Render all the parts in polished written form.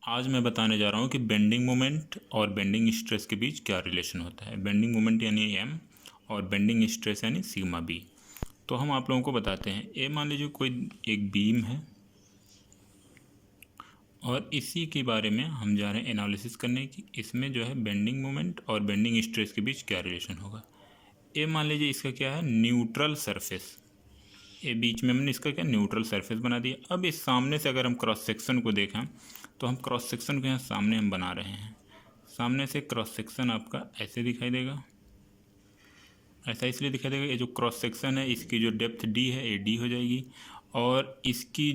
आज मैं बताने जा रहा हूँ कि बेंडिंग मोमेंट और बेंडिंग स्ट्रेस के बीच क्या रिलेशन होता है। बेंडिंग मोमेंट यानी एम और बेंडिंग स्ट्रेस यानी सिग्मा बी। तो हम आप लोगों को बताते हैं, ए मान लीजिए कोई एक बीम है और इसी के बारे में हम जा रहे हैं एनालिसिस करने की इसमें जो है बेंडिंग मोमेंट और बेंडिंग स्ट्रेस के बीच क्या रिलेशन होगा। ए मान लीजिए इसका क्या है, न्यूट्रल सरफेस। ये बीच में हमने इसका क्या न्यूट्रल सरफेस बना दिया। अब इस सामने से अगर हम क्रॉस सेक्शन को देखें तो हम क्रॉस सेक्शन को यहाँ सामने हम बना रहे हैं। सामने से क्रॉस सेक्शन आपका ऐसे दिखाई देगा। ऐसा इसलिए दिखाई देगा, ये जो क्रॉस सेक्शन है इसकी जो डेप्थ डी है ये डी हो जाएगी और इसकी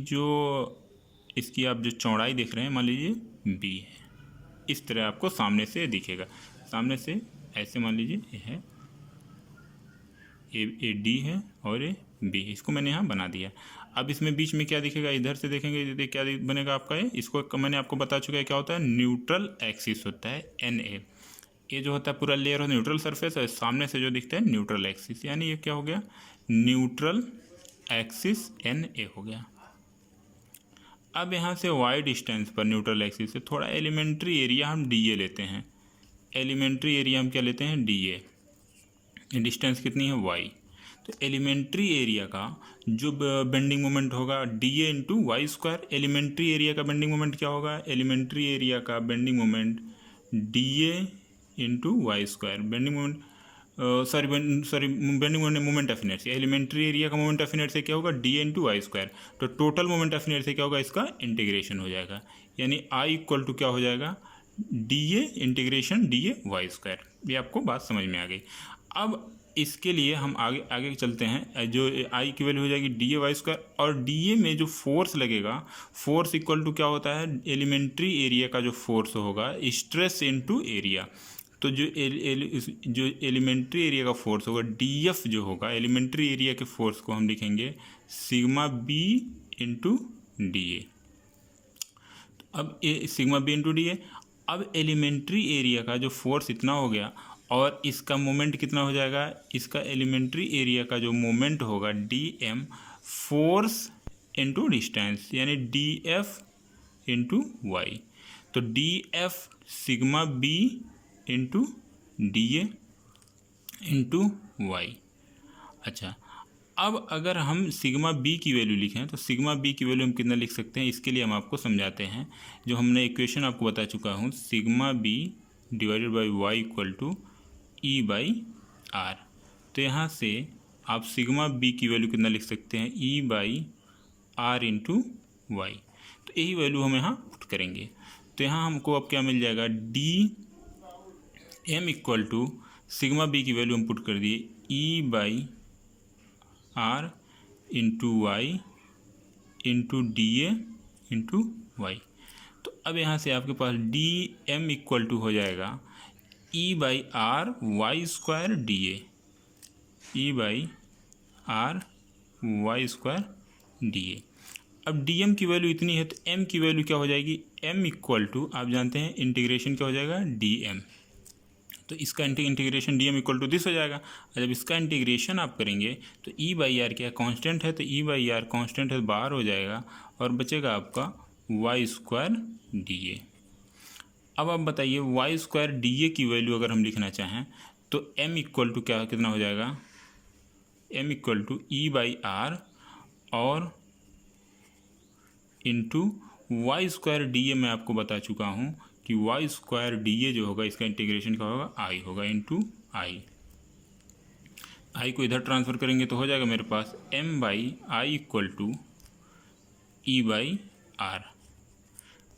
आप जो चौड़ाई देख रहे हैं मान लीजिए बी है। इस तरह आपको सामने से दिखेगा। सामने से ऐसे मान लीजिए ये है, ए डी है और ये बी, इसको मैंने यहाँ बना दिया। अब इसमें बीच में क्या दिखेगा, इधर से देखेंगे क्या बनेगा आपका ये, इसको मैंने आपको बता चुका है क्या होता है, न्यूट्रल एक्सिस होता है एन ए। ये जो होता है पूरा लेयर होता है न्यूट्रल सरफेस और सामने से जो दिखता है न्यूट्रल एक्सिस, यानी ये क्या हो गया, न्यूट्रल एक्सिस एन ए हो गया। अब यहाँ से वाई डिस्टेंस पर न्यूट्रल एक्सिस से थोड़ा एलिमेंट्री एरिया हम डी ए लेते हैं। एलिमेंट्री एरिया हम क्या लेते हैं, डी ए। डिस्टेंस कितनी है, वाई। तो एलिमेंट्री एरिया का जो बेंडिंग मोमेंट होगा D A into Y square. Elementary area का बेंडिंग मोमेंट क्या होगा, एलिमेंट्री एरिया का bending moment d A into Y square. Bending moment bending moment of inertia, elementary area का moment of inertia क्या होगा, D A into Y स्क्वायर। तो total moment of inertia क्या होगा, इसका इंटीग्रेशन हो जाएगा, यानी आई इक्वल टू क्या हो जाएगा, d a integration d a y square. ये आपको बात समझ में आ गई। अब इसके लिए हम आगे चलते हैं। जो आई की वैल्यू हो जाएगी डी ए वाई स्क्वायर और डी ए में जो फोर्स लगेगा, फोर्स इक्वल टू क्या होता है, एलिमेंट्री एरिया का जो फोर्स होगा स्ट्रेस इनटू एरिया। तो जो एलिमेंट्री एरिया का फोर्स होगा डी एफ जो होगा, एलिमेंट्री एरिया के फोर्स को हम लिखेंगे sigma b into d a. अब sigma b into d a. अब एलिमेंट्री एरिया का जो फोर्स इतना हो गया और इसका मोमेंट कितना हो जाएगा, इसका एलिमेंट्री एरिया का जो मोमेंट होगा d m, force into distance यानी डी एफ इंटू वाई। तो d f sigma b into d ए इंटू वाई। अच्छा, अब अगर हम सिग्मा बी की वैल्यू लिखें तो सिग्मा बी की वैल्यू हम कितना लिख सकते हैं, इसके लिए हम आपको समझाते हैं। जो हमने इक्वेशन आपको बता चुका हूँ, sigma b divided by y equal to e by r. तो यहाँ से आप सिग्मा बी की वैल्यू कितना लिख सकते हैं, e by r into y. तो यही वैल्यू हम यहाँ पुट करेंगे। तो यहाँ हमको अब क्या मिल जाएगा, d m equal to sigma b की वैल्यू हम पुट कर दिए e by r into y into d A into y. तो अब यहाँ से आपके पास डी एम इक्वल टू हो जाएगा e by r y square d a, e by r y square d a. अब डी एम की वैल्यू इतनी है तो एम की वैल्यू क्या हो जाएगी, एम इक्वल टू आप जानते हैं इंटीग्रेशन क्या हो जाएगा, डी एम। तो इसका integration d m equal to this हो जाएगा। और जब इसका इंटीग्रेशन आप करेंगे तो ई बाई आर क्या कांस्टेंट है, तो ई बाई आर कांस्टेंट है, बाहर हो जाएगा और बचेगा आपका वाई स्क्वायर डी ए। अब आप बताइए वाई स्क्वायर डी ए की वैल्यू अगर हम लिखना चाहें तो एम इक्वल टू कितना हो जाएगा, m equal to e by r और into Y square d a. मैं आपको बता चुका हूँ कि वाई स्क्वायर डी ए जो होगा इसका इंटीग्रेशन क्या होगा, आई होगा इंटू आई। आई को इधर ट्रांसफ़र करेंगे तो हो जाएगा मेरे पास m by I equal to e by r.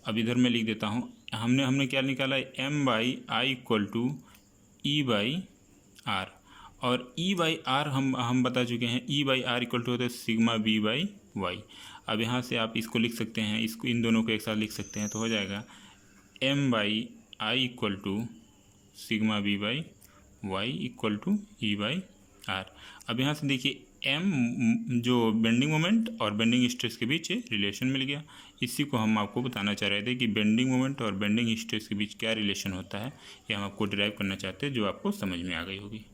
अब इधर मैं लिख देता हूँ, हमने क्या निकाला है, m by I equal to e by r. और ई बाई आर हम बता चुके हैं, e by r equal to होता है सिग्मा बी बाई वाई। अब यहाँ से आप इसको लिख सकते हैं, इसको इन दोनों को एक साथ लिख सकते हैं तो हो जाएगा m by I equal to sigma b by y equal to e by r. अब यहाँ से देखिए एम जो बेंडिंग मोमेंट और बेंडिंग स्ट्रेस के बीच रिलेशन मिल गया। इसी को हम आपको बताना चाह रहे थे कि बेंडिंग मोमेंट और बेंडिंग स्ट्रेस के बीच क्या रिलेशन होता है, ये हम आपको डिराइव करना चाहते हैं, जो आपको समझ में आ गई होगी।